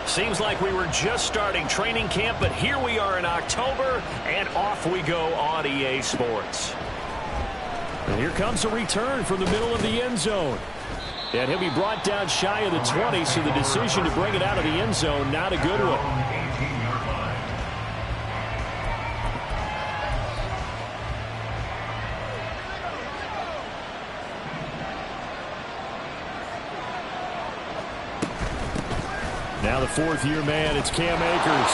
Seems like we were just starting training camp, but here we are in October, and off we go on EA Sports. And here comes a return from the middle of the end zone. And he'll be brought down shy of the 20, so the decision to bring it out of the end zone, not a good one. Now the fourth-year man, it's Cam Akers.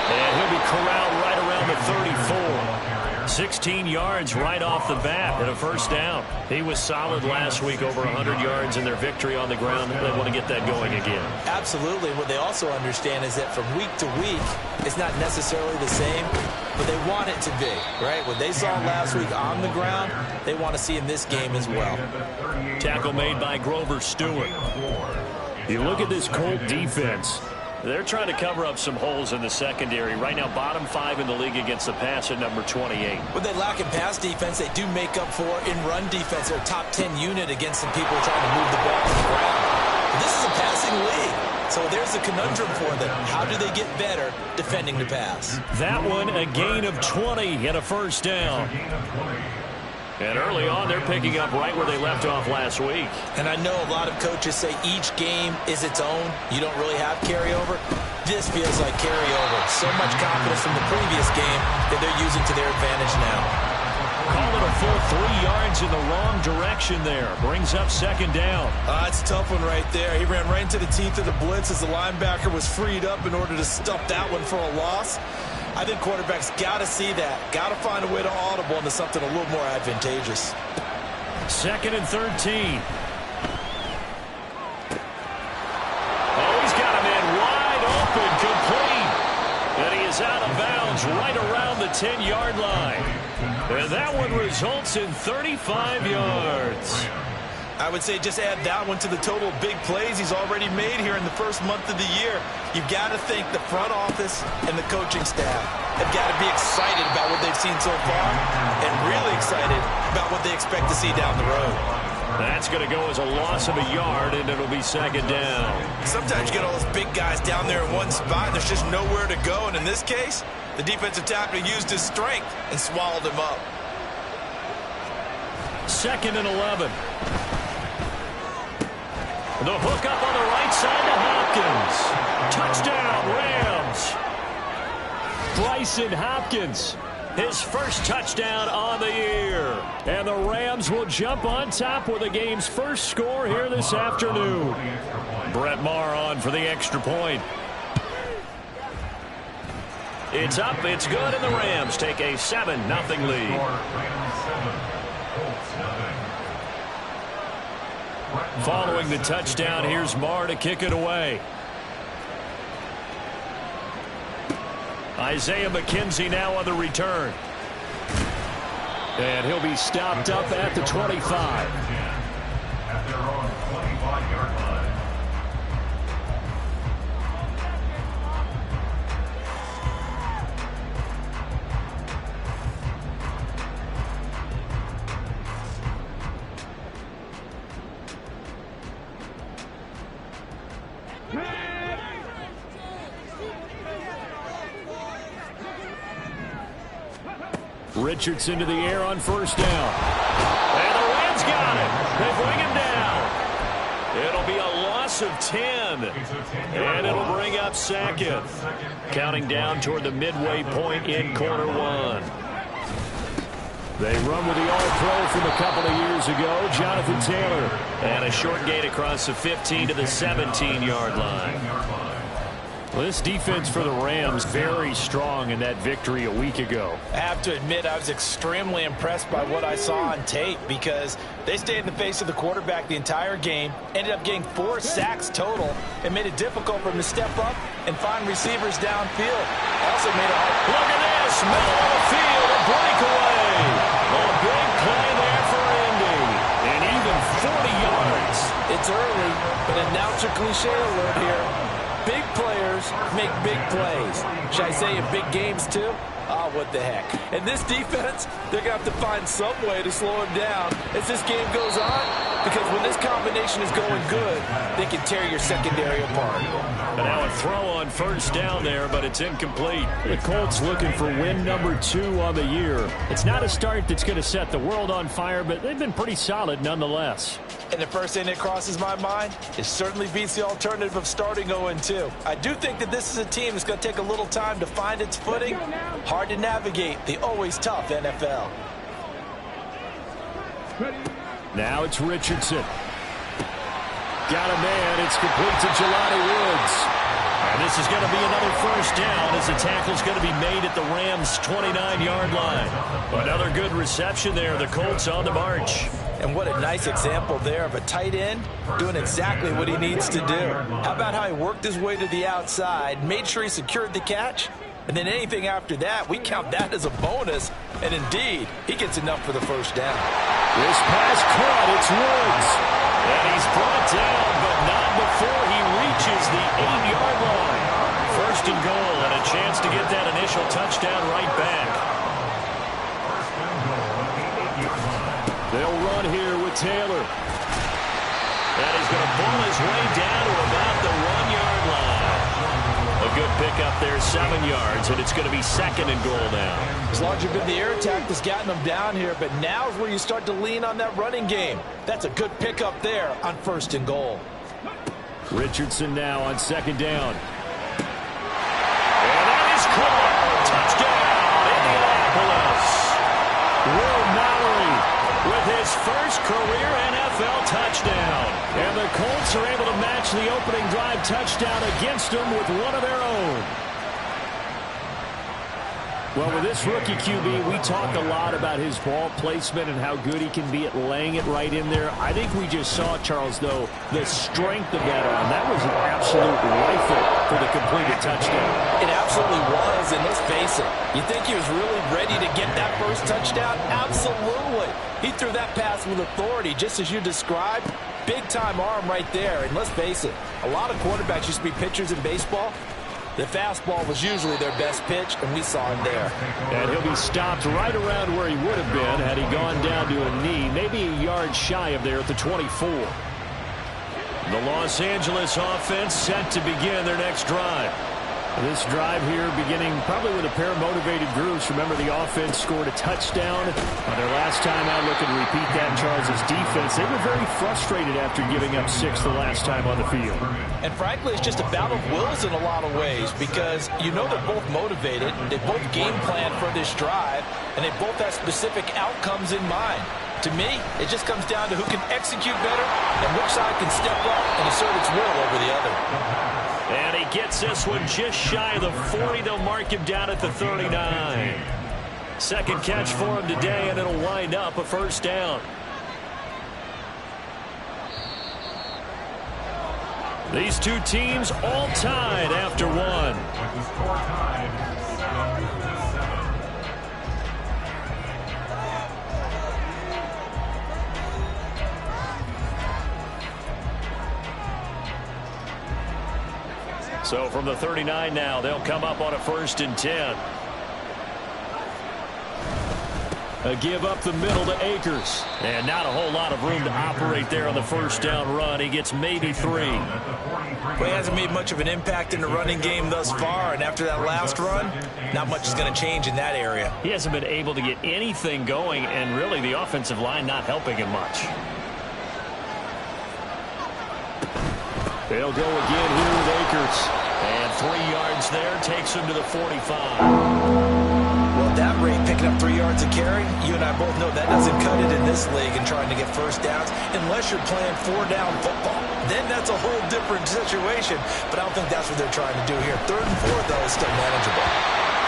And he'll be corralled right around the 34. 16 yards right off the bat and a first down. He was solid last week, over 100 yards in their victory on the ground. They want to get that going again. Absolutely. What they also understand is that from week to week, it's not necessarily the same, but they want it to be, right? What they saw last week on the ground, they want to see in this game as well. Tackle made by Grover Stewart. You look at this Colt defense. They're trying to cover up some holes in the secondary. Right now, bottom 5 in the league against the pass at number 28. What they lack in pass defense, they do make up for in run defense. They're a top 10 unit against some people trying to move the ball to the ground. But this is a passing league. So there's a conundrum for them. How do they get better defending the pass? That one, a gain of 20 and a first down. And early on, they're picking up right where they left off last week. And I know a lot of coaches say each game is its own. You don't really have carryover. This feels like carryover. So much confidence from the previous game that they're using to their advantage now. Call it a full 3 yards in the wrong direction there. Brings up second down. It's a tough one right there. He ran right into the teeth of the blitz as the linebacker was freed up in order to stuff that one for a loss. I think quarterbacks got to see that. Got to find a way to audible into something a little more advantageous. Second and 13. Oh, he's got a man wide open, complete. And he is out of bounds right around the 10-yard line. And that one results in 35 yards. I would say just add that one to the total of big plays he's already made here in the first month of the year. You've got to think the front office and the coaching staff have got to be excited about what they've seen so far and really excited about what they expect to see down the road. That's going to go as a loss of a yard, and it'll be second down. Sometimes you get all those big guys down there in one spot, and there's just nowhere to go. And in this case, the defensive tackle used his strength and swallowed him up. Second and 11. The hook up on the right side to Hopkins. Touchdown, Rams. Bryson Hopkins, his first touchdown on the year. And the Rams will jump on top with the game's first score here this afternoon. Brett Maher on for the extra point. It's up, it's good, and the Rams take a 7-0 lead. Following the touchdown, here's Maher to kick it away. Isaiah McKenzie now on the return. And he'll be stopped up at the 25. At their own 25-yard line. Richardson to the air on first down. And the Rams got it. They bring him down. It'll be a loss of 10. And it'll bring up second. Counting down toward the midway point in quarter one. They run with the all-pro from a couple of years ago, Jonathan Taylor. And a short gain across the 15 to the 17-yard line. Well, this defense for the Rams very strong in that victory a week ago. I have to admit I was extremely impressed by what I saw on tape because they stayed in the face of the quarterback the entire game, ended up getting 4 sacks total, and made it difficult for him to step up and find receivers downfield. Also made it hard. Look at this, middle of the field, a breakaway. A big play there for Indy, and even 40 yards. It's early, but announcer cliche alert here. Big players make big plays. Should I say in big games, too? Oh, what the heck. And this defense, they're going to have to find some way to slow him down as this game goes on, because when this combination is going good, they can tear your secondary apart. And now a throw on first down there, but it's incomplete. The Colts looking for win number 2 on the year. It's not a start that's going to set the world on fire, but they've been pretty solid nonetheless. And the first thing that crosses my mind, it certainly beats the alternative of starting 0-2. I do think that this is a team that's going to take a little time to find its footing. Hard to navigate the always tough NFL. Now it's Richardson. Got a man. It's complete to Jelani Woods. And this is going to be another first down as the tackle's going to be made at the Rams' 29-yard line. Another good reception there. The Colts on the march. And what a nice example there of a tight end doing exactly what he needs to do. How about how he worked his way to the outside, made sure he secured the catch, and then anything after that, we count that as a bonus. And indeed, he gets enough for the first down. This pass caught. It's Woods. And he's brought down, but not before he reaches the 8-yard line. First and goal, and a chance to get that initial touchdown right back. They'll run here with Taylor. And he's going to pull his way down to about the 1-yard line. A good pickup there, 7 yards, and it's going to be second and goal now. As long as you've been the air attack that's gotten them down here, but now is where you start to lean on that running game. That's a good pickup there on first and goal. Richardson now on second down. And that is caught. Touchdown, Indianapolis. Will Mallory with his first career NFL touchdown. And the Colts are able to match the opening drive touchdown against them with one of their own. Well, with this rookie QB, we talk a lot about his ball placement and how good he can be at laying it right in there. I think we just saw, Charles, though, the strength of that arm. That was an absolute rifle for the completed touchdown. It absolutely was, and let's face it, you think he was really ready to get that first touchdown? Absolutely. He threw that pass with authority, just as you described. Big-time arm right there, and let's face it, a lot of quarterbacks used to be pitchers in baseball. The fastball was usually their best pitch, and we saw him there. And he'll be stopped right around where he would have been had he gone down to a knee, maybe a yard shy of there at the 24. The Los Angeles offense set to begin their next drive. This drive here beginning probably with a pair of motivated groups. Remember, the offense scored a touchdown on their last time out. Looking to repeat that in Charles' defense. They were very frustrated after giving up 6 the last time on the field. And frankly, it's just a battle of wills in a lot of ways, because you know they're both motivated. They both game plan for this drive, and they both have specific outcomes in mind. To me, it just comes down to who can execute better and which side can step up and assert its will over the other. And he gets this one just shy of the 40. They'll mark him down at the 39. Second catch for him today, and it'll wind up a first down. These two teams all tied after one. So from the 39 now, they'll come up on a 1st and 10. A give up the middle to Akers. And not a whole lot of room to operate there on the first down run. He gets maybe 3. Well, he hasn't made much of an impact in the running game thus far, and after that last run, not much is going to change in that area. He hasn't been able to get anything going, and really the offensive line not helping him much. They'll go again here with Akers. And 3 yards there takes him to the 45. Well, at that rate, picking up 3 yards a carry, you and I both know that doesn't cut it in this league and trying to get first downs unless you're playing 4-down football. Then that's a whole different situation, but I don't think that's what they're trying to do here. 3rd and 4, though, is still manageable.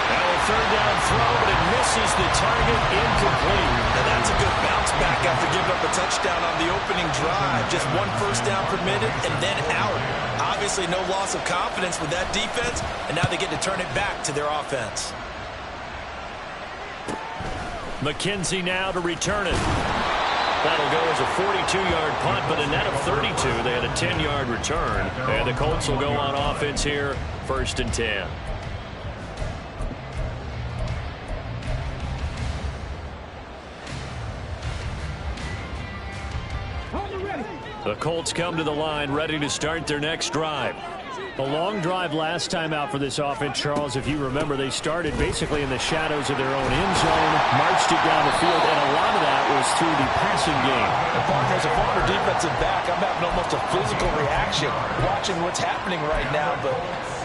Now a 3rd down throw, but it misses the target, incomplete. Now that's a good bounce back after giving up a touchdown on the opening drive. Just 1 first down permitted and then out. Obviously no loss of confidence with that defense, and now they get to turn it back to their offense. McKenzie now to return it. That'll go as a 42-yard punt, but a net of 32. They had a 10-yard return. And the Colts will go on offense here, 1st and 10. The Colts come to the line ready to start their next drive. A long drive last time out for this offense, Charles. If you remember, they started basically in the shadows of their own end zone, marched it down the field, and a lot of that was through the passing game. And partner, as a former defensive back, I'm having almost a physical reaction watching what's happening right now. But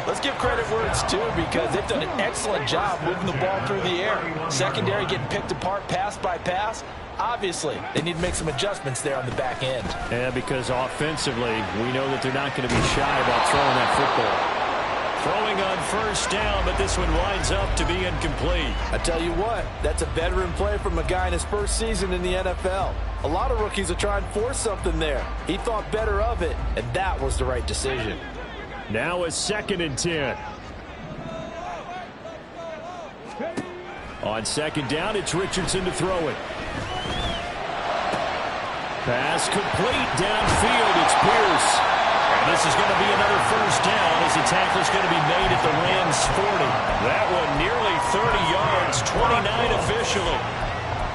let's give credit where it's due, because they've done an excellent job moving the ball through the air. Secondary getting picked apart pass by pass. Obviously, they need to make some adjustments there on the back end. Yeah, because offensively, we know that they're not going to be shy about throwing that football. Throwing on first down, but this one winds up to be incomplete. I tell you what, that's a veteran play from a guy in his first season in the NFL. A lot of rookies are trying to force something there. He thought better of it, and that was the right decision. Now a 2nd and 10. On 2nd down, it's Richardson to throw it. Pass complete downfield. It's Pierce. And this is going to be another first down as the tackle is going to be made at the Rams' 40. That one nearly 30 yards, 29 officially.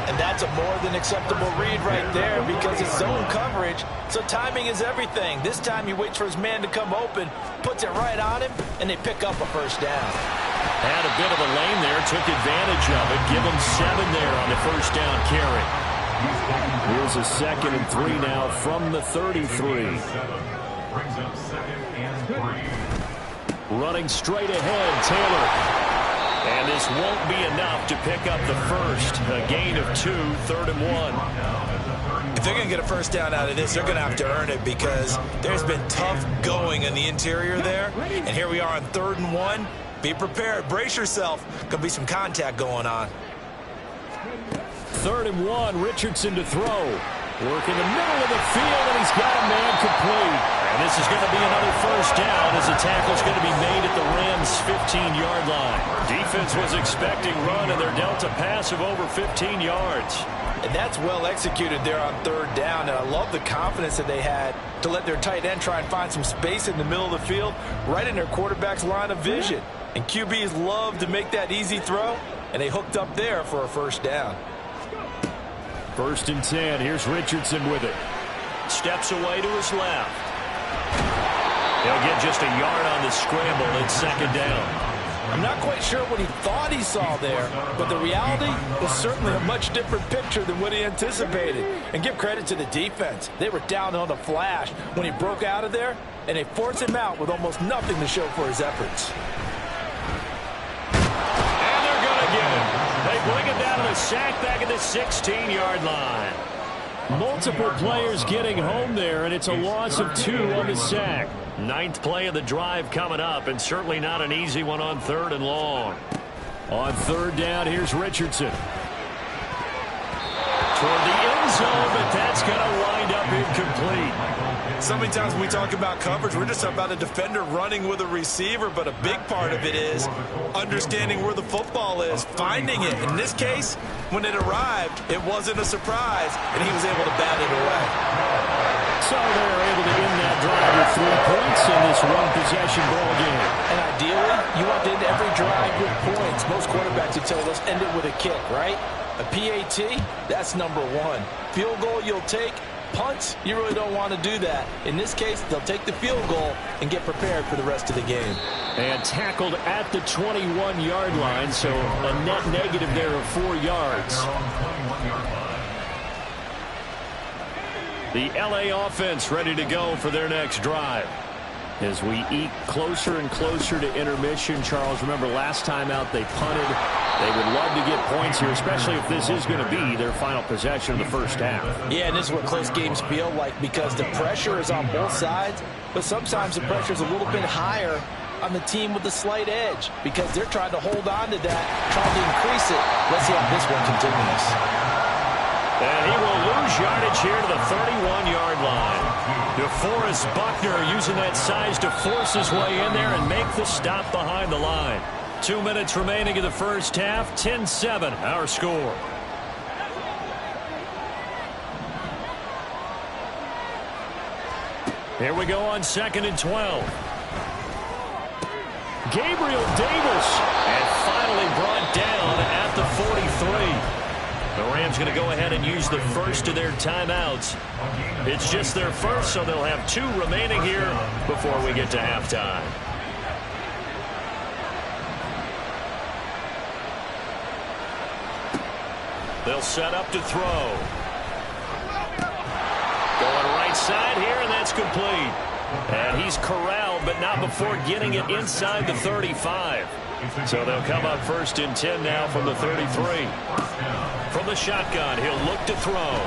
And that's a more than acceptable read right there, because it's zone coverage, so timing is everything. This time he waits for his man to come open, puts it right on him, and they pick up a first down. Had a bit of a lane there, took advantage of it. Give him 7 there on the first down carry. Here's a 2nd and 3 now from the 33. Running straight ahead, Taylor. And this won't be enough to pick up the first. A gain of 2, 3rd and 1. If they're going to get a first down out of this, they're going to have to earn it, because there's been tough going in the interior there. And here we are on 3rd and 1. Be prepared. Brace yourself. Could be some contact going on. 3rd and 1, Richardson to throw. Work in the middle of the field, and he's got a man complete. And this is going to be another first down as the tackle's going to be made at the Rams' 15-yard line. Defense was expecting run, and they're dealt a pass of over 15 yards. And that's well executed there on 3rd down. And I love the confidence that they had to let their tight end try and find some space in the middle of the field, right in their quarterback's line of vision. And QBs love to make that easy throw, and they hooked up there for a first down. 1st and 10. Here's Richardson with it. Steps away to his left. He'll get just a yard on the scramble. It's 2nd down. I'm not quite sure what he thought he saw there, but the reality was certainly a much different picture than what he anticipated. And give credit to the defense. They were down on the flash when he broke out of there, and they forced him out with almost nothing to show for his efforts. And they're going to get him. They bring him down to the sack back at the 16-yard line. Multiple players getting home there, and it's a loss of 2 on the sack. 9th play of the drive coming up, and certainly not an easy one on 3rd and long. On 3rd down, here's Richardson. Toward the end zone, but that's going to wind up incomplete. So many times when we talk about coverage, we're just talking about a defender running with a receiver, but a big part of it is understanding where the football is, finding it. In this case, when it arrived, it wasn't a surprise, and he was able to bat it away. So they're able to end that drive with 3 points in this one-possession ball game. And ideally, you want to end every drive with points. Most quarterbacks would tell us end it with a kick, right? A PAT, that's number 1. Field goal you'll take. Punts, you really don't want to do that. In this case, they'll take the field goal and get prepared for the rest of the game. And tackled at the 21-yard line, so a net negative there of 4 yards. The LA offense ready to go for their next drive. As we eke closer and closer to intermission, Charles, remember last time out they punted. They would love to get points here, especially if this is going to be their final possession of the first half. Yeah, and this is what close games feel like, because the pressure is on both sides, but sometimes the pressure is a little bit higher on the team with the slight edge, because they're trying to hold on to that, trying to increase it. Let's see how this one continues. And he will lose yardage here to the 31-yard line. DeForest Buckner using that size to force his way in there and make the stop behind the line. 2 minutes remaining in the first half. 10-7, our score. Here we go on 2nd and 12. Gabriel Davis, and finally brought down at the 43. The Rams team's going to go ahead and use the first of their timeouts. It's just their first, so they'll have 2 remaining here before we get to halftime. They'll set up to throw. Going right side here, and that's complete. And he's corralled, but not before getting it inside the 35. So they'll come up 1st and 10 now from the 33. From the shotgun, he'll look to throw.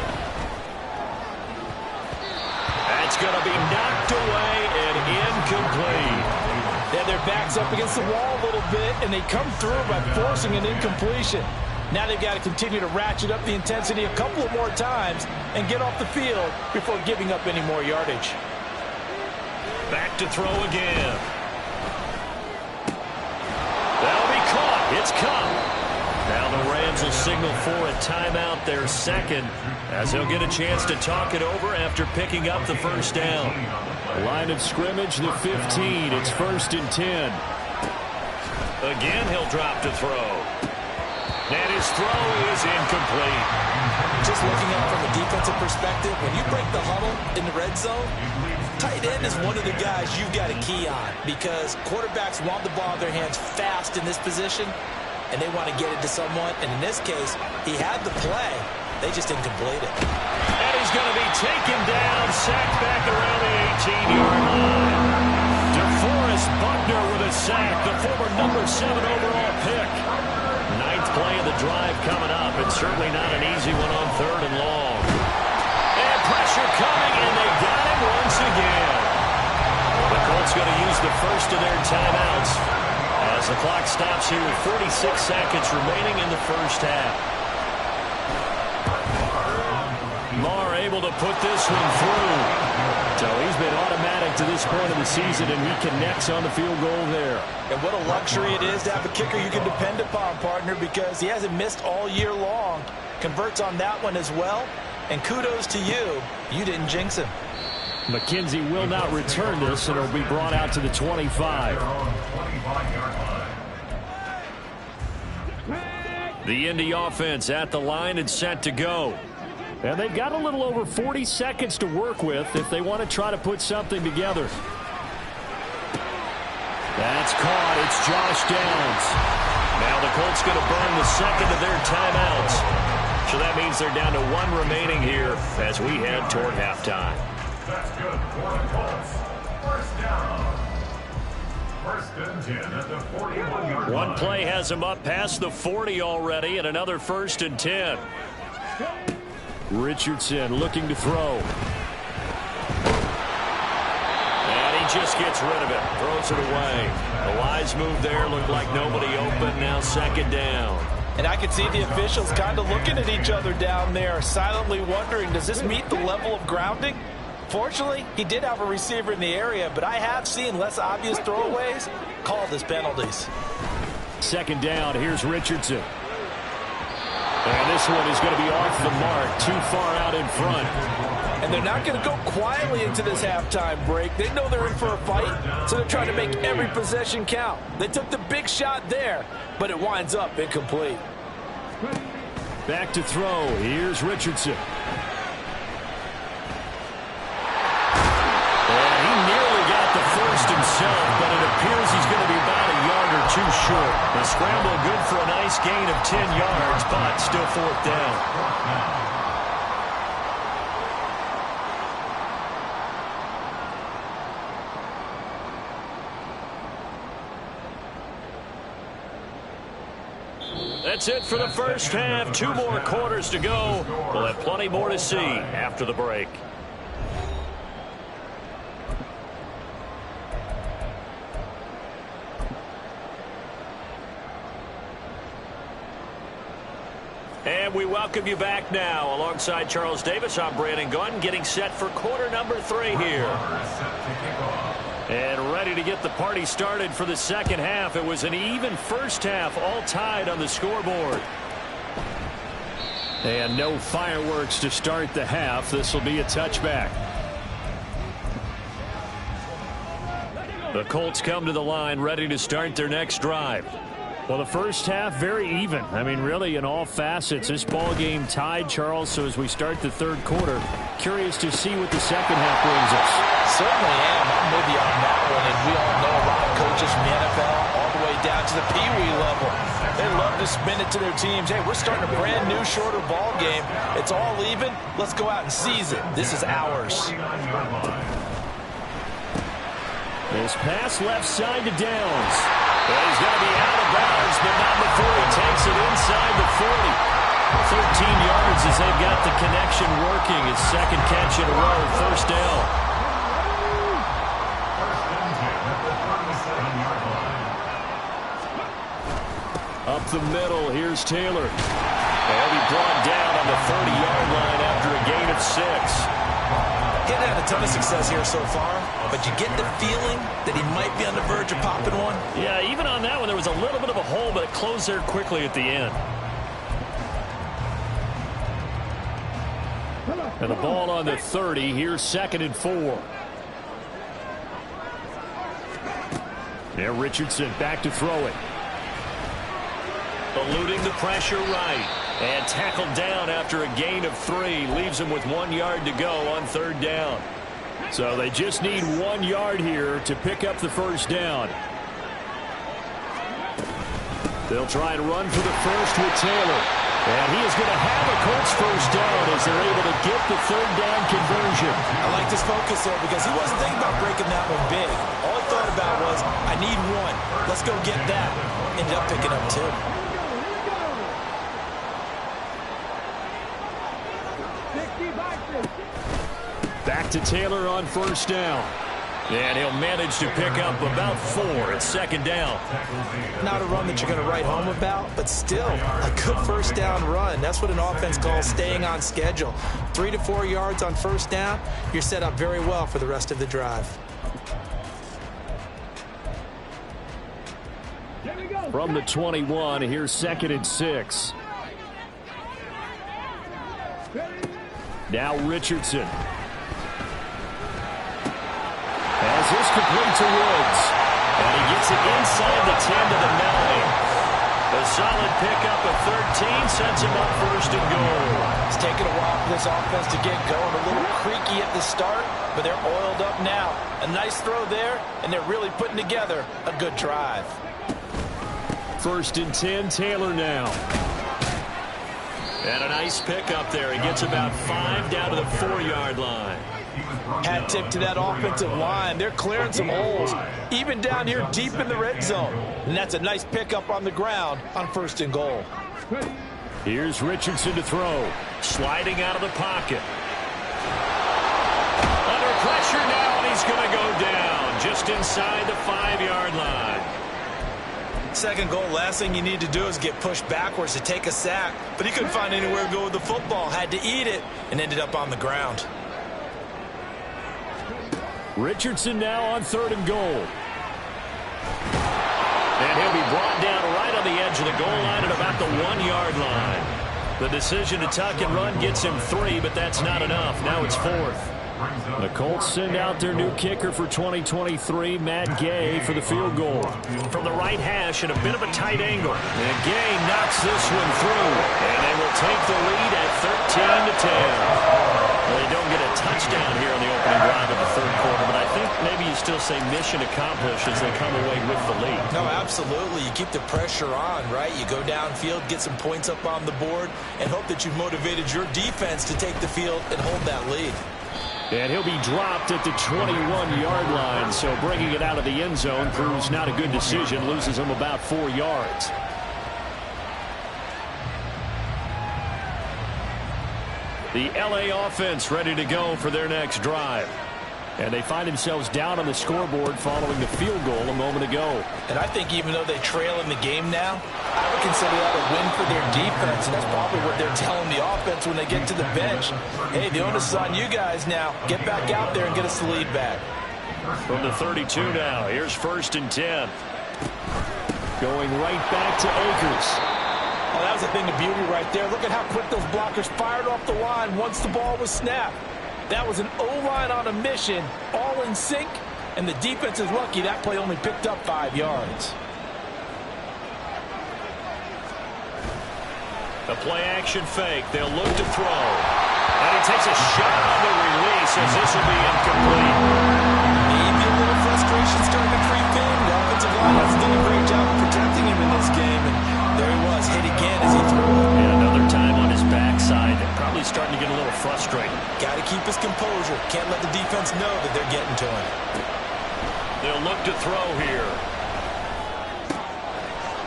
That's going to be knocked away and incomplete. Yeah, their back's up against the wall a little bit, and they come through by forcing an incompletion. Now they've got to continue to ratchet up the intensity a couple of more times and get off the field before giving up any more yardage. Back to throw again. That'll be caught. It's caught. Now the Rams will signal for a timeout, their second, as they'll get a chance to talk it over after picking up the first down. Line of scrimmage, the 15. It's 1st and 10. Again, he'll drop to throw. And his throw is incomplete. Just looking at it from a defensive perspective, when you break the huddle in the red zone, tight end is one of the guys you've got to key on because quarterbacks want the ball in their hands fast in this position, and they want to get it to someone. And in this case, he had the play. They just didn't complete it. And he's going to be taken down, sacked back around the 18-yard line. DeForest Buckner with a sack, the former number 7 overall pick. 9th play of the drive coming up. It's certainly not an easy one on 3rd and long. And pressure coming, and they got him once again. The Colts going to use the first of their timeouts as the clock stops here with 46 seconds remaining in the first half. Marr able to put this one through. So he's been automatic to this point of the season, and he connects on the field goal there. And what a luxury it is to have a kicker you can depend upon, partner, because he hasn't missed all year long. Converts on that one as well. And kudos to you. You didn't jinx him. McKenzie will not return this, and it'll be brought out to the 25. The Indy offense at the line and set to go. And they've got a little over 40 seconds to work with if they want to try to put something together. That's caught. It's Josh Downs. Now the Colts going to burn the second of their timeouts. So that means they're down to 1 remaining here as we head toward halftime. That's good for the Colts. First down. 1st and 10 at the 41-yard line. One play has him up past the 40 already, and another 1st and 10. Richardson looking to throw. And he just gets rid of it. Throws it away. A wise move there. Looked like nobody open. Now 2nd down. And I could see the officials kind of looking at each other down there, silently wondering, does this meet the level of grounding? Fortunately, he did have a receiver in the area, but I have seen less obvious throwaways called as penalties. 2nd down. Here's Richardson. And this one is going to be off the mark, too far out in front. And they're not going to go quietly into this halftime break. They know they're in for a fight, so they're trying to make every possession count. They took the big shot there, but it winds up incomplete. Back to throw. Here's Richardson. And he nearly got the first himself, but it appears he's going to be about a yard or 2 short. The scramble good for a nice gain of 10 yards, but still 4th down. That's it for the first half. 2 more quarters to go. We'll have plenty more to see after the break. And we welcome you back now. Alongside Charles Davis, I'm Brandon Gunn, getting set for quarter number 3 here. And ready to get the party started for the second half. It was an even first half, all tied on the scoreboard. And no fireworks to start the half. This will be a touchback. The Colts come to the line ready to start their next drive. Well, the first half, very even. I mean, really, in all facets, this ball game tied, Charles. So as we start the third quarter, curious to see what the second half brings us. Certainly am. I'm with you on that one. And we all know a lot of coaches from the NFL all the way down to the Pee-wee level. They love to spin it to their teams. Hey, we're starting a brand new, shorter ball game. It's all even. Let's go out and seize it. This is ours. This pass left side to Downs. Well, he's going to be out of bounds, but not before he takes it inside the 40. 13 yards as they've got the connection working. His second catch in a row, first down. Up the middle, here's Taylor. And he'll be brought down on the 30-yard line after a gain of 6. He hasn't had a ton of success here so far, but you get the feeling that he might be on the verge of popping one. Yeah, even on that one, there was a little bit of a hole, but it closed there quickly at the end. And the ball on the 30. Here's 2nd and 4. There, Richardson back to throw it. Eluding the pressure right. And tackled down after a gain of 3. Leaves him with 1 yard to go on third down. So they just need 1 yard here to pick up the first down. They'll try and run for the first with Taylor. And he is going to have a Colts first down as they're able to get the third down conversion. I like this focus there because he wasn't thinking about breaking that one big. All he thought about was, I need 1. Let's go get that. Ended up picking up 2. Back to Taylor on first down. And he'll manage to pick up about 4 at second down. Not a run that you're going to write home about, but still a good first down run. That's what an offense calls staying on schedule. 3 to 4 yards on first down, you're set up very well for the rest of the drive. From the 21, here's 2nd and 6. Now Richardson. As this complete to Woods. And he gets it inside the 10 to the 9. A solid pickup of 13 sets him up first and goal. It's taken a while for this offense to get going. A little creaky at the start, but they're oiled up now. A nice throw there, and they're really putting together a good drive. 1st and 10, Taylor now. And a nice pickup there. He gets about 5 down to the 4-yard line. Hat tip to that offensive line. They're clearing some holes, even down here deep in the red zone. And that's a nice pickup on the ground on 1st and goal. Here's Richardson to throw. Sliding out of the pocket. Under pressure now, and he's going to go down just inside the 5-yard line. 2nd goal, last thing you need to do is get pushed backwards to take a sack. But he couldn't find anywhere to go with the football. Had to eat it and ended up on the ground. Richardson now on 3rd and goal. And he'll be brought down right on the edge of the goal line at about the 1-yard line. The decision to tuck and run gets him 3, but that's not enough. Now it's 4th. The Colts send out their new kicker for 2023, Matt Gay, for the field goal. From the right hash at a bit of a tight angle. And Gay knocks this one through. And they will take the lead at 13-10. Well, they don't get a touchdown here on the opening drive of the third quarter, but I think maybe you still say mission accomplished as they come away with the lead. No, absolutely. You keep the pressure on, right? You go downfield, get some points up on the board, and hope that you've motivated your defense to take the field and hold that lead. And he'll be dropped at the 21-yard line, so bringing it out of the end zone proves not a good decision, loses him about 4 yards. The LA offense ready to go for their next drive. And they find themselves down on the scoreboard following the field goal a moment ago. And I think even though they trail in the game now, I would consider that a win for their defense, and that's probably what they're telling the offense when they get to the bench. Hey, the onus is on you guys now. Get back out there and get us the lead back. From the 32 now, here's 1st and 10. Going right back to Akers. Oh, that was a thing of beauty right there. Look at how quick those blockers fired off the line once the ball was snapped. That was an O-line on a mission, all in sync, and the defense is lucky that play only picked up 5 yards. A play-action fake. They'll look to throw. And he takes a shot on the release as this will be incomplete. Maybe a little frustration starting to creep in. The offensive line has done a great job of protecting him in this game. And there he was, hit again as he threw it. And another time on his backside. Probably starting to get a little frustrated. Got to keep his composure. Can't let the defense know that they're getting to him. They'll look to throw here.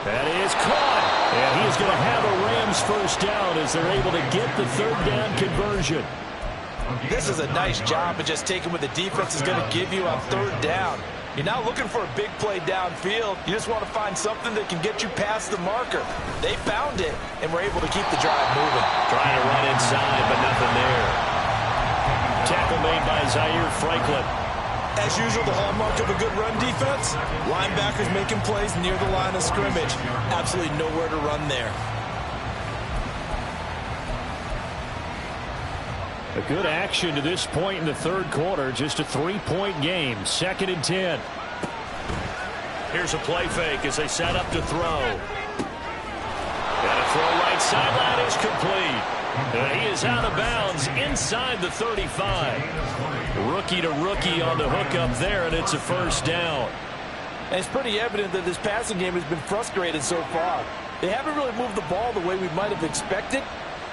That is caught. And he is going to have a Rams first down as they're able to get the third down conversion. This is a nice job of just taking what the defense is going to give you on third down. You're not looking for a big play downfield. You just want to find something that can get you past the marker. They found it, and were able to keep the drive moving. Trying to run inside, but nothing there. Tackle made by Zaire Franklin. As usual, the hallmark of a good run defense, linebackers making plays near the line of scrimmage. Absolutely nowhere to run there. A good action to this point in the third quarter. Just a 3-point game. 2nd and 10. Here's a play fake as they set up to throw. And a throw right sideline is complete. And he is out of bounds inside the 35. Rookie to rookie on the hookup there, and it's a first down. And it's pretty evident that this passing game has been frustrated so far. They haven't really moved the ball the way we might have expected,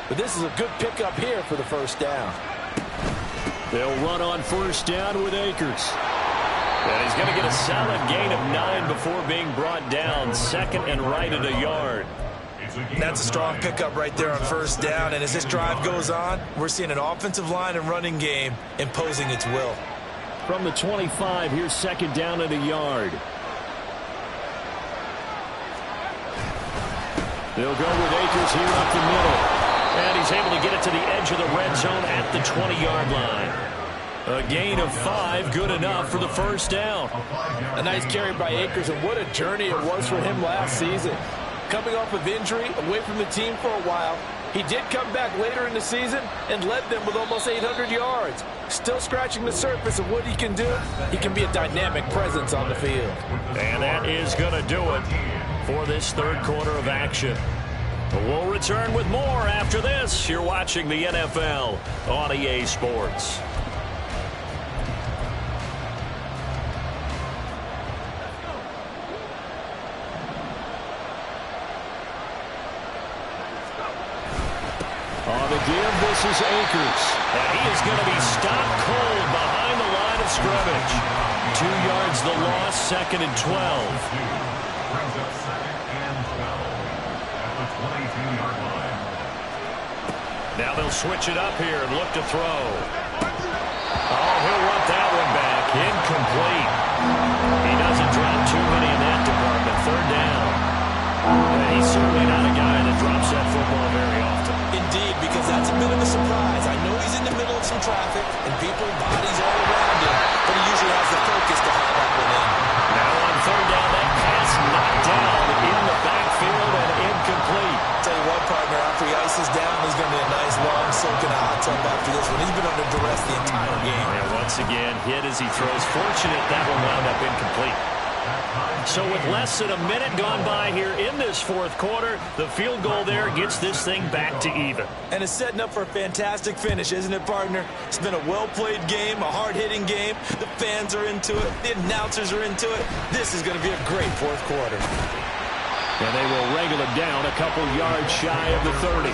but this is a good pickup here for the first down. They'll run on first down with Akers. And he's going to get a solid gain of 9 before being brought down. 2nd and right at a yard. That's a strong pickup right there on first down. And as this drive goes on, we're seeing an offensive line and running game imposing its will. From the 25, here's 2nd down at a yard. They'll go with Akers here up the middle. And he's able to get it to the edge of the red zone at the 20-yard line. A gain of 5, good enough for the first down. A nice carry by Akers, and what a journey it was for him last season. Coming off of injury, away from the team for a while, he did come back later in the season and led them with almost 800 yards. Still scratching the surface of what he can do. He can be a dynamic presence on the field. And that is going to do it for this third quarter of action. We'll return with more after this. You're watching the NFL on EA Sports. On the give, this is Akers. And he is going to be stopped cold behind the line of scrimmage. 2 yards the loss, 2nd and 12. Brings up 2nd and 12 at the 22-yard line. Now they'll switch it up here and look to throw. Oh, he'll want that one back. Incomplete. He doesn't drop too many in that department. 3rd down. And he's certainly not a guy that drops that football very often. Indeed, because that's a bit of a surprise. I know he's in the middle of some traffic and people, bodies all around him, but he usually has the focus to haul that one in. Now on 3rd down, that pass knocked down in the backfield and incomplete. Tell you what, partner, after he ices down, there's going to be a nice long soak in a hot tub after this one. He's been under duress the entire game. And once again, hit as he throws. Fortunate that one wound up incomplete. So with less than a minute gone by here in this fourth quarter, the field goal there gets this thing back to even. And it's setting up for a fantastic finish, isn't it, partner? It's been a well-played game, a hard-hitting game. The fans are into it. The announcers are into it. This is going to be a great fourth quarter. And they will wrangle him down a couple yards shy of the 30.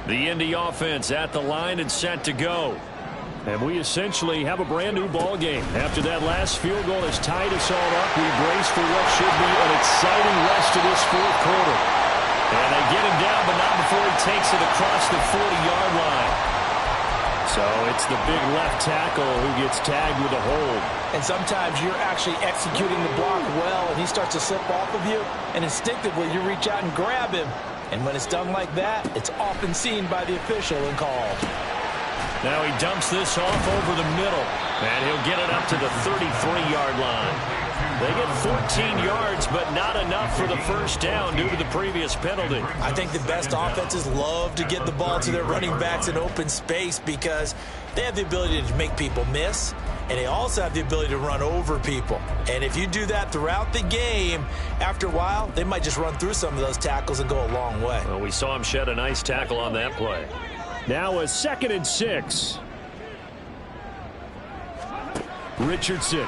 The Indy offense at the line and set to go. And we essentially have a brand new ball game. After that last field goal has tied us all up, we brace for what should be an exciting rest of this fourth quarter. And they get him down, but not before he takes it across the 40-yard line. So it's the big left tackle who gets tagged with a hold. And sometimes you're actually executing the block well, and he starts to slip off of you, and instinctively you reach out and grab him. And when it's done like that, it's often seen by the official and called. Now he dumps this off over the middle, and he'll get it up to the 33-yard line. They get 14 yards, but not enough for the first down due to the previous penalty. I think the best offenses love to get the ball to their running backs in open space because they have the ability to make people miss, and they also have the ability to run over people. And if you do that throughout the game, after a while, they might just run through some of those tackles and go a long way. Well, we saw him shed a nice tackle on that play. Now a 2nd and 6. Richardson.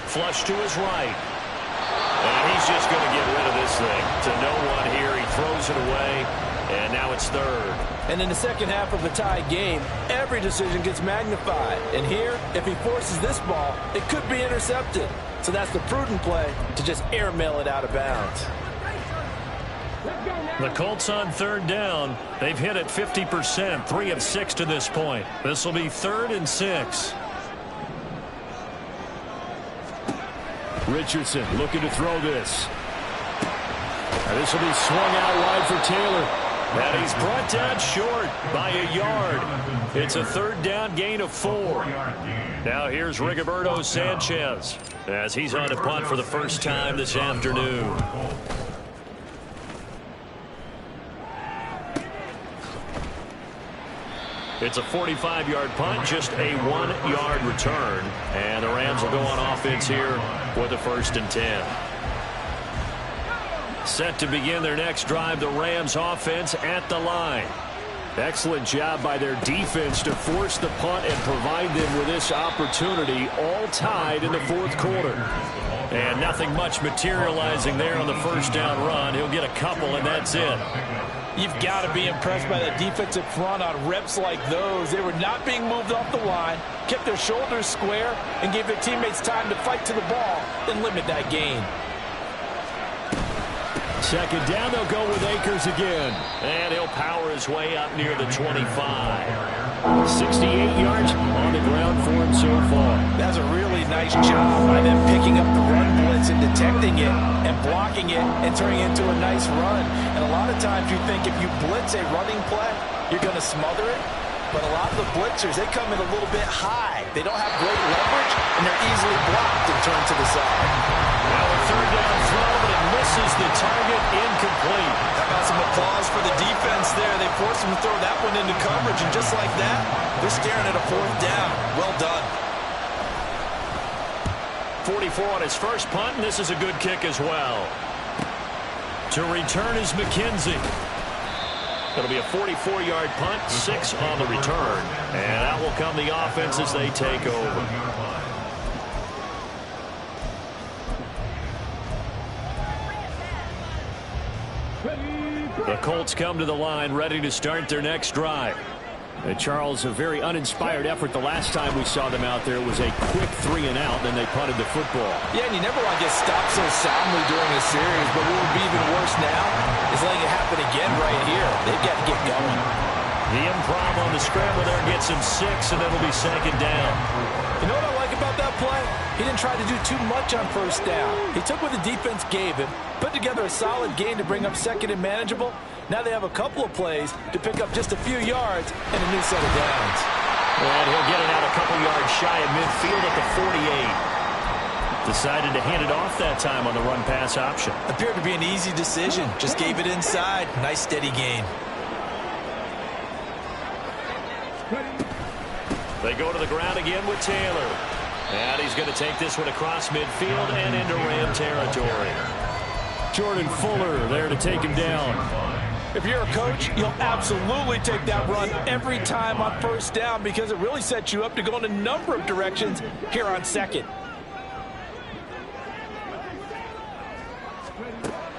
Flush to his right. And he's just going to get rid of this thing. To no one here. He throws it away. And now it's 3rd. And in the second half of a tied game, every decision gets magnified. And here, if he forces this ball, it could be intercepted. So that's the prudent play to just airmail it out of bounds. The Colts on 3rd down. They've hit it 50%, 3 of 6 to this point. This will be 3rd and 6. Richardson looking to throw this. And this will be swung out wide for Taylor. And he's brought down short by a yard. It's a 3rd down gain of 4. Now here's Rigoberto Sanchez as he's on to punt for the first time this afternoon. It's a 45-yard punt, just a 1-yard return. And the Rams will go on offense here with a 1st and 10. Set to begin their next drive, the Rams offense at the line. Excellent job by their defense to force the punt and provide them with this opportunity, all tied in the 4th quarter. And nothing much materializing there on the first down run. He'll get a couple, and that's it. You've got to be impressed by the defensive front on reps like those. They were not being moved off the line, kept their shoulders square, and gave their teammates time to fight to the ball and limit that gain. 2nd down, they'll go with Akers again. And he'll power his way up near the 25. 68 yards on the ground for him so far. That's a really nice job by them picking up the run blitz and detecting it and blocking it and turning it into a nice run. And a lot of times you think if you blitz a running play, you're going to smother it. But a lot of the blitzers, they come in a little bit high. They don't have great leverage, and they're easily blocked and turned to the side. Now a 3rd down throw, but it misses the target, incomplete. How about some applause for the defense there? They forced him to throw that one into coverage, and just like that, they're staring at a 4th down. Well done. 44 on his first punt, and this is a good kick as well. To return is McKenzie. It'll be a 44-yard punt, 6 on the return. And out will come the offense as they take over. The Colts come to the line, ready to start their next drive. And Charles, a very uninspired effort the last time we saw them out there. It was a quick 3 and out, then they punted the football. Yeah, and you never want to get stopped so soundly during a series, but what would be even worse now is letting it happen again right here. They've got to get going. The improv on the scramble there gets him 6, and it'll be 2nd down. You know what I like about that play? He didn't try to do too much on first down. He took what the defense gave him, put together a solid game to bring up 2nd and manageable. Now they have a couple of plays to pick up just a few yards and a new set of downs. And he'll get it out a couple yards shy of midfield at the 48. Decided to hand it off that time on the run-pass option. Appeared to be an easy decision. Just gave it inside. Nice steady gain. They go to the ground again with Taylor. And he's going to take this one across midfield and into Ram territory. Jordan Fuller there to take him down. If you're a coach, you'll absolutely take that run every time on first down because it really sets you up to go in a number of directions here on 2nd.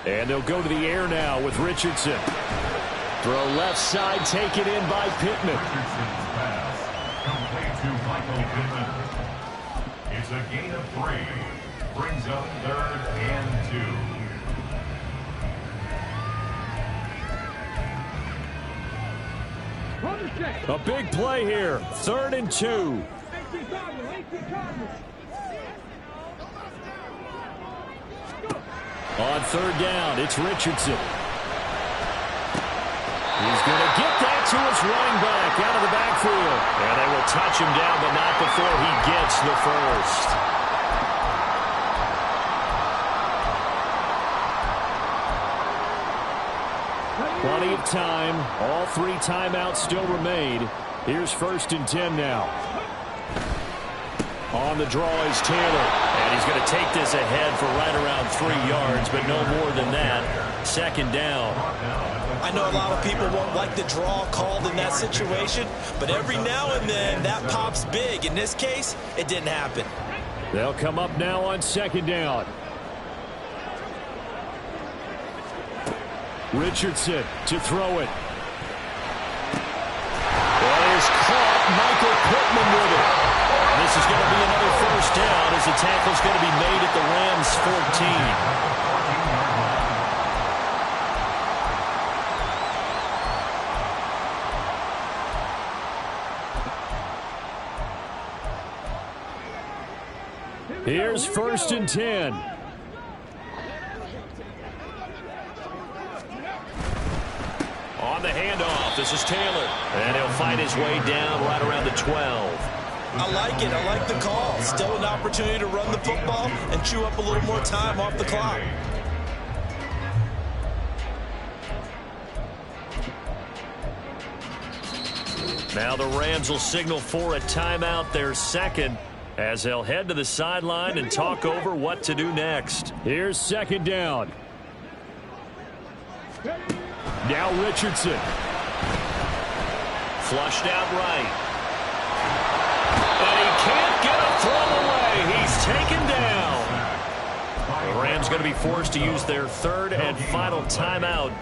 And they'll go to the air now with Richardson. Throw left side, taken in by Pittman. Richardson's pass complete to Michael Pittman. It's a gain of 3. Brings up 3rd and 2. A big play here. 3rd and 2. On 3rd down, it's Richardson. He's going to get that to his running back out of the backfield. And they will touch him down, but not before he gets the first. Plenty of time. All 3 timeouts still remain. Here's 1st and 10 now. On the draw is Taylor. And he's going to take this ahead for right around 3 yards, but no more than that. 2nd down. I know a lot of people won't like the draw called in that situation, but every now and then that pops big. In this case, it didn't happen. They'll come up now on 2nd down. Richardson to throw it. That is caught. Michael Pittman with it. This is going to be another 1st down as the tackle's going to be made at the Rams' 14. Here's 1st and 10. On the handoff, this is Taylor. And he'll fight his way down right around the 12. I like it. I like the call. Still an opportunity to run the football and chew up a little more time off the clock. Now the Rams will signal for a timeout, their 2nd, as they'll head to the sideline and talk over what to do next. Here's 2nd down. Now Richardson. Flushed out right. And he can't get a throw away. He's taken down. The Rams going to be forced to use their 3rd and final timeout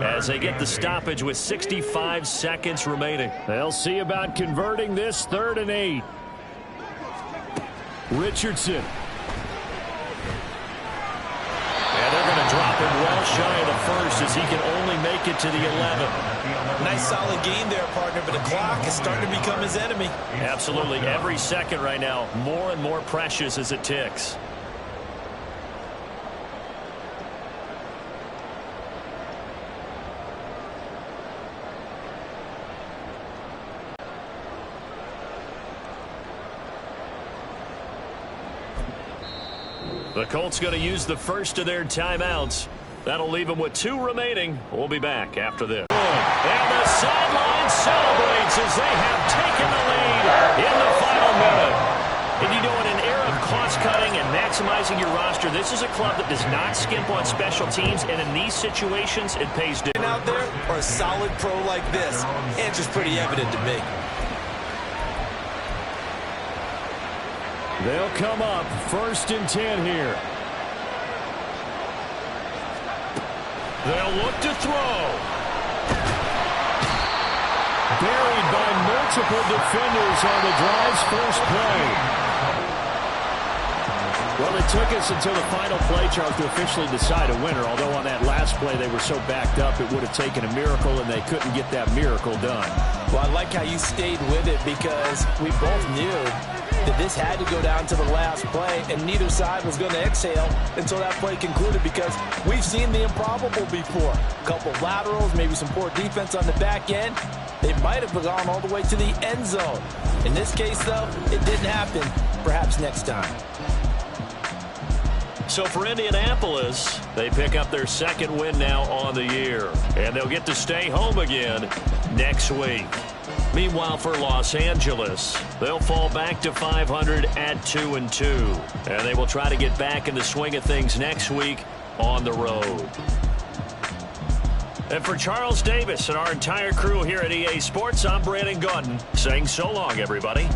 as they get the stoppage with 65 seconds remaining. They'll see about converting this 3rd and 8. Richardson. And they're going to drop him well shy of the 1st as he can only make it to the 11. Nice solid gain there, partner, but the clock is starting to become his enemy. Absolutely. Every second right now, more and more precious as it ticks. The Colts going to use the 1st of their timeouts. That'll leave them with 2 remaining. We'll be back after this. And the sideline celebrates as they have taken the lead in the final minute. And you know, in an era of cost-cutting and maximizing your roster, this is a club that does not skimp on special teams, and in these situations, it pays dividends. Out there, or a solid pro like this, answer's pretty evident to me. They'll come up 1st and 10 here. They'll look to throw. Buried by multiple defenders on the drive's 1st play. Well, it took us until the final play, Charles, to officially decide a winner, although on that last play they were so backed up it would have taken a miracle, and they couldn't get that miracle done. Well, I like how you stayed with it because we both knew that this had to go down to the last play, and neither side was going to exhale until that play concluded because we've seen the improbable before. A couple of laterals, maybe some poor defense on the back end. They might have gone all the way to the end zone. In this case, though, it didn't happen. Perhaps next time. So for Indianapolis, they pick up their 2nd win now on the year, and they'll get to stay home again next week. Meanwhile, for Los Angeles, they'll fall back to 500 at 2-2, and they will try to get back in the swing of things next week on the road. And for Charles Davis and our entire crew here at EA Sports, I'm Brandon Gaudin saying so long, everybody.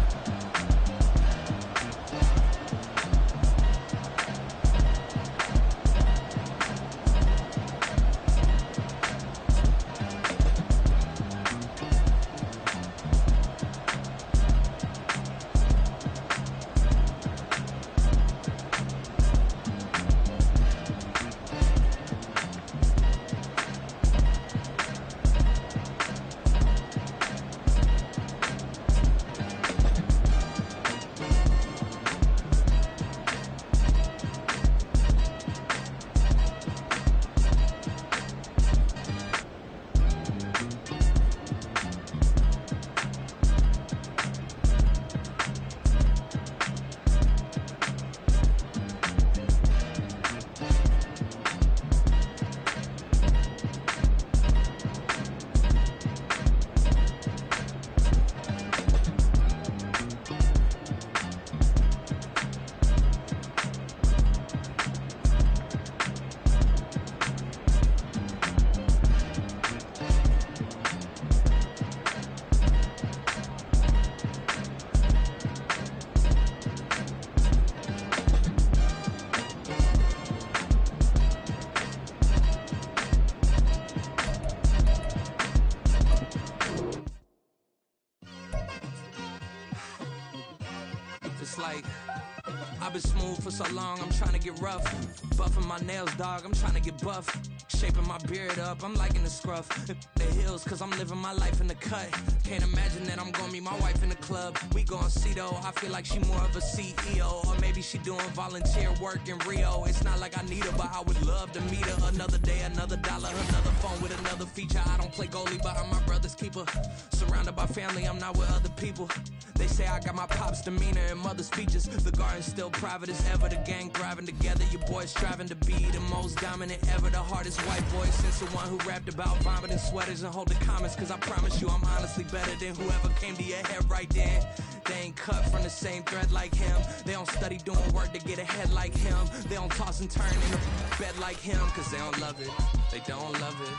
like I've been smooth for so long, I'm trying to get rough. Buffing my nails, dog, I'm trying to get buff. Shaping my beard up, I'm liking the scruff. The hills, cause I'm living my life in the cut. Can't imagine that I'm gonna meet my wife in the club. We gon' see though, I feel like she more of a CEO. Or maybe she doing volunteer work in Rio. It's not like I need her, but I would love to meet her. Another day, another dollar, another phone with another feature. I don't play goalie, but I'm my brother's keeper. Surrounded by family, I'm not with other people. They say I got my pop's demeanor and mother's features. The garden's still private as ever. The gang thriving together. Your boy striving to be the most dominant ever. The hardest white boy since the one who rapped about vomiting sweaters and holding comments. Cause I promise you I'm honestly better than whoever came to your head right then. They ain't cut from the same thread like him. They don't study doing work to get ahead like him. They don't toss and turn in a bed like him. Cause they don't love it. They don't love it.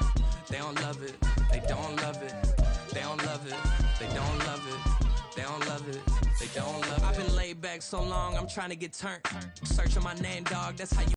They don't love it. They don't love it. They don't love it. They don't love it. They don't love it. They don't love it. I've been laid back so long, I'm trying to get turned. Searching my name, dog, that's how you